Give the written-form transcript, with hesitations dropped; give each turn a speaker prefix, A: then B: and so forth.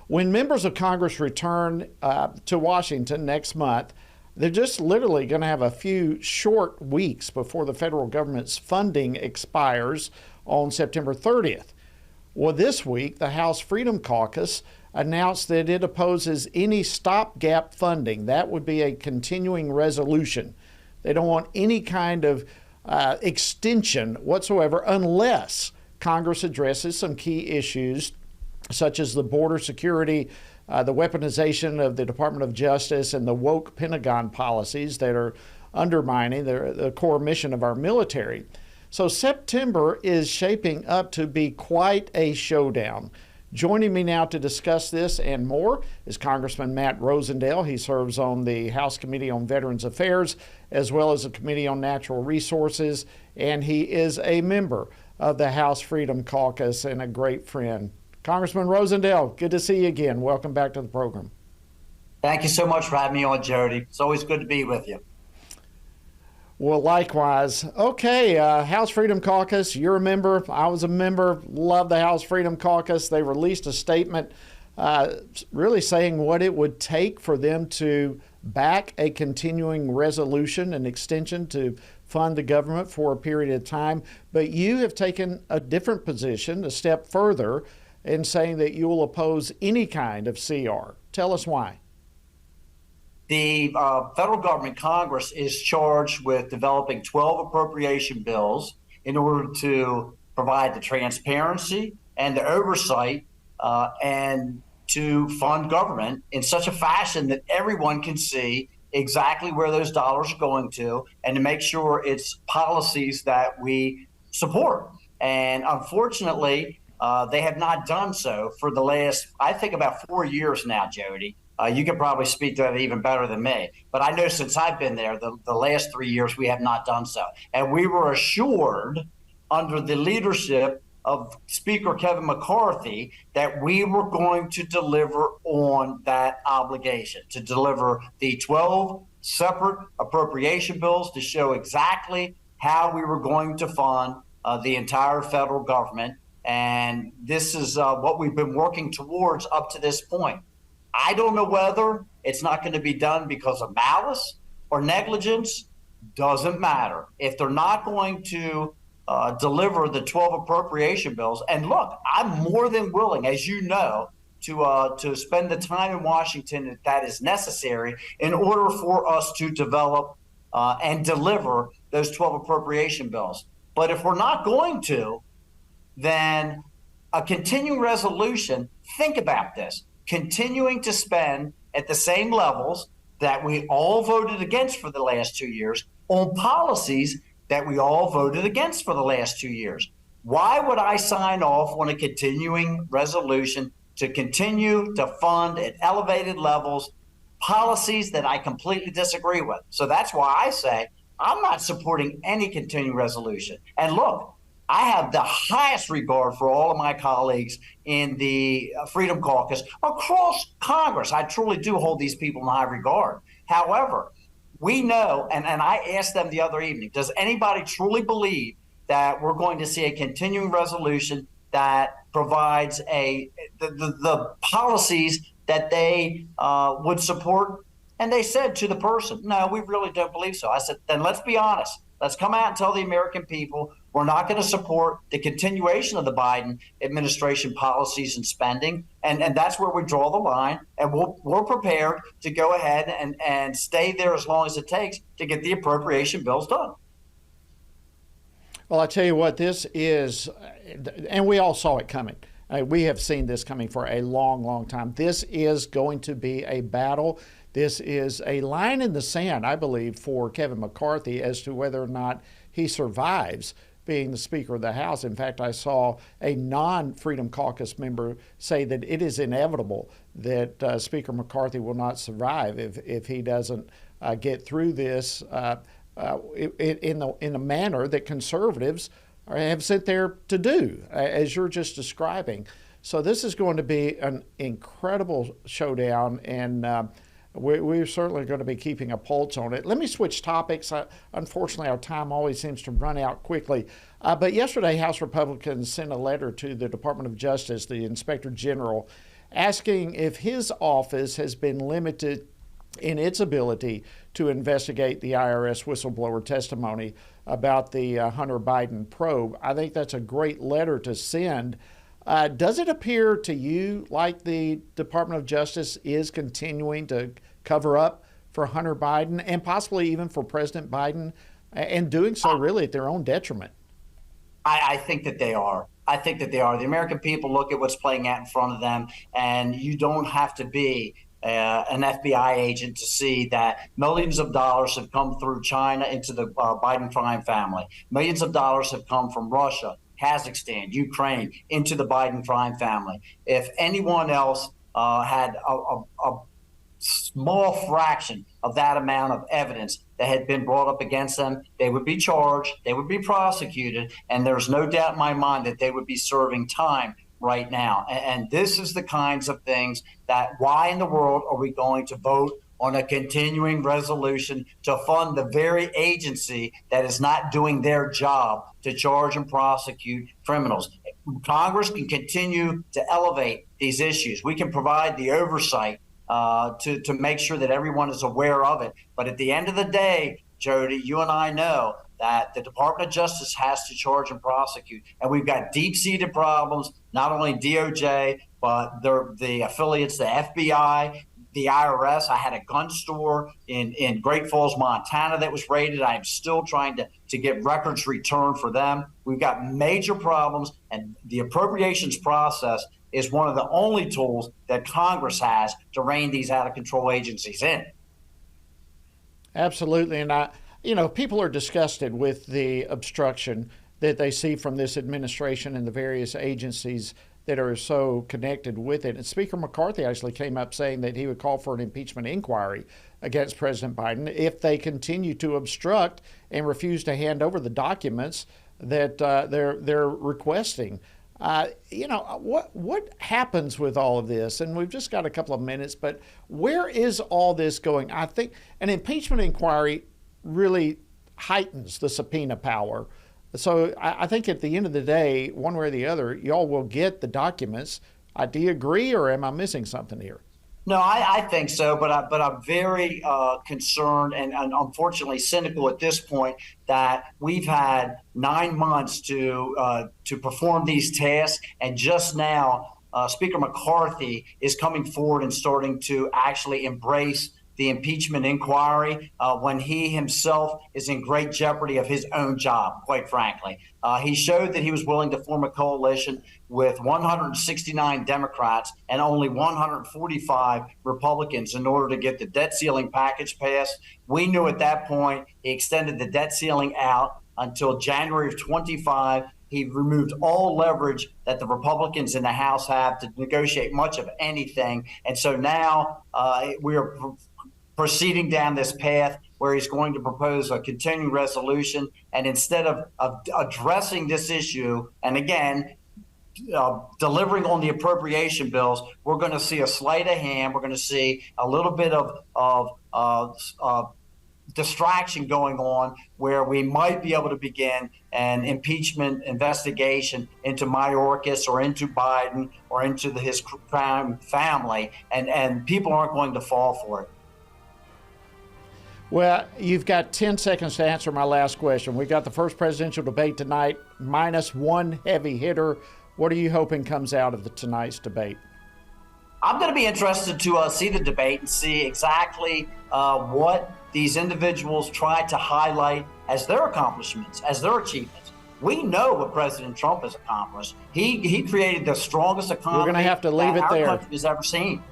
A: When members of Congress return to Washington next month, they're just literally going to have a few short weeks before the federal government's funding expires on September 30th. Well, this week, the House Freedom Caucus announced that it opposes any stopgap funding. That would be a continuing resolution. They don't want any kind of extension whatsoever unless Congress addresses some key issues such as the border security, the weaponization of the Department of Justice, and the woke Pentagon policies that are undermining the core mission of our military. So September is shaping up to be quite a showdown. Joining me now to discuss this and more is Congressman Matt Rosendale. He serves on the House Committee on Veterans Affairs as well as the Committee on Natural Resources, and he is a member of the House Freedom Caucus and a great friend. Congressman Rosendale, good to see you again. Welcome back to the program.
B: Thank you so much for having me on, Jody. It's always good to be with you.
A: Well, likewise. Okay, House Freedom Caucus, you're a member. I was a member. Love the House Freedom Caucus. They released a statement really saying what it would take for them to back a continuing resolution, an extension to fund the government for a period of time. But you have taken a different position, a step further, in saying that you will oppose any kind of CR. Tell us why.
B: The federal government, Congress, is charged with developing 12 appropriation bills in order to provide the transparency and the oversight and to fund government in such a fashion that everyone can see exactly where those dollars are going to and to make sure it's policies that we support. And unfortunately, they have not done so for the last, I think, about 4 years now, Jody. You could probably speak to that even better than me. But I know since I've been there, the last 3 years, we have not done so. And we were assured under the leadership of Speaker Kevin McCarthy that we were going to deliver on that obligation, to deliver the 12 separate appropriation bills to show exactly how we were going to fund the entire federal government. And this is what we've been working towards up to this point. I don't know whether it's not going to be done because of malice or negligence. Doesn't matter. If they're not going to deliver the 12 appropriation bills, and look, I'm more than willing, as you know, to spend the time in Washington that is necessary in order for us to develop and deliver those 12 appropriation bills. But if we're not going to, then a continuing resolution, think about this, continuing to spend at the same levels that we all voted against for the last 2 years on policies that we all voted against for the last 2 years. Why would I sign off on a continuing resolution to continue to fund at elevated levels policies that I completely disagree with? So that's why I say I'm not supporting any continuing resolution. And look, I have the highest regard for all of my colleagues in the Freedom Caucus across Congress. I truly do hold these people in high regard. However, we know, and I asked them the other evening, does anybody truly believe that we're going to see a continuing resolution that provides the policies that they would support? And they said to the person, no, we really don't believe so. I said, then let's be honest. Let's come out and tell the American people we're not going to support the continuation of the Biden administration policies and spending. And that's where we draw the line. And we're prepared to go ahead and stay there as long as it takes to get the appropriation bills done.
A: Well, I tell you what, this is, and we all saw it coming. We have seen this coming for a long, long time. This is going to be a battle. This is a line in the sand, I believe, for Kevin McCarthy as to whether or not he survives being the Speaker of the House. In fact, I saw a non-Freedom Caucus member say that it is inevitable that Speaker McCarthy will not survive if he doesn't get through this in a manner that conservatives have sat there to do, as you're just describing. So this is going to be an incredible showdown, and we're certainly going to be keeping a pulse on it. Let me switch topics. Unfortunately, our time always seems to run out quickly. But yesterday, House Republicans sent a letter to the Department of Justice, the Inspector General, asking if his office has been limited in its ability to investigate the IRS whistleblower testimony about the Hunter Biden probe. I think that's a great letter to send. Does it appear to you like the Department of Justice is continuing to cover up for Hunter Biden and possibly even for President Biden, and doing so really at their own detriment?
B: I think that they are. I think that they are. The American people look at what's playing out in front of them, and you don't have to be an FBI agent to see that millions of dollars have come through China into the Biden crime family. Millions of dollars have come from Russia, Kazakhstan, Ukraine into the Biden crime family. If anyone else had a small fraction of that amount of evidence that had been brought up against them, they would be charged, they would be prosecuted, and there's no doubt in my mind that they would be serving time right now. And this is the kinds of things that, why in the world are we going to vote on a continuing resolution to fund the very agency that is not doing their job to charge and prosecute criminals? Congress can continue to elevate these issues. We can provide the oversight to make sure that everyone is aware of it. But at the end of the day, Jody, you and I know that the Department of Justice has to charge and prosecute. And we've got deep-seated problems, not only DOJ, but the affiliates, the FBI, the IRS. I had a gun store in Great Falls, Montana that was raided. I am still trying to get records returned for them. We've got major problems, and the appropriations process is one of the only tools that Congress has to rein these out-of-control agencies in.
A: Absolutely. And people are disgusted with the obstruction that they see from this administration and the various agencies that are so connected with it. And Speaker McCarthy actually came up saying that he would call for an impeachment inquiry against President Biden if they continue to obstruct and refuse to hand over the documents that they're requesting. What happens with all of this? And we've just got a couple of minutes, but where is all this going? I think an impeachment inquiry really heightens the subpoena power. So I think at the end of the day, one way or the other, y'all will get the documents. Do you agree, or am I missing something here?
B: No, I think so, but I'm very concerned and unfortunately cynical at this point that we've had 9 months to perform these tasks, and just now Speaker McCarthy is coming forward and starting to actually embrace the impeachment inquiry when he himself is in great jeopardy of his own job, quite frankly. He showed that he was willing to form a coalition with 169 Democrats and only 145 Republicans in order to get the debt ceiling package passed. We knew at that point he extended the debt ceiling out until January of 25. He removed all leverage that the Republicans in the House have to negotiate much of anything. And so now we are proceeding down this path where he's going to propose a continuing resolution. And instead of addressing this issue, and again, delivering on the appropriation bills, we're going to see a sleight of hand. We're going to see a little bit of distraction going on where we might be able to begin an impeachment investigation into Mayorkas or into Biden or into his crime family, and people aren't going to fall for it.
A: Well, you've got 10 seconds to answer my last question. We've got the first presidential debate tonight, minus one heavy hitter. What are you hoping comes out of tonight's debate?
B: I'm going to be interested to see the debate and see exactly what these individuals try to highlight as their accomplishments, as their achievements. We know what President Trump has accomplished. He created the strongest economy
A: We're going to have to leave it there.
B: Our country has ever seen.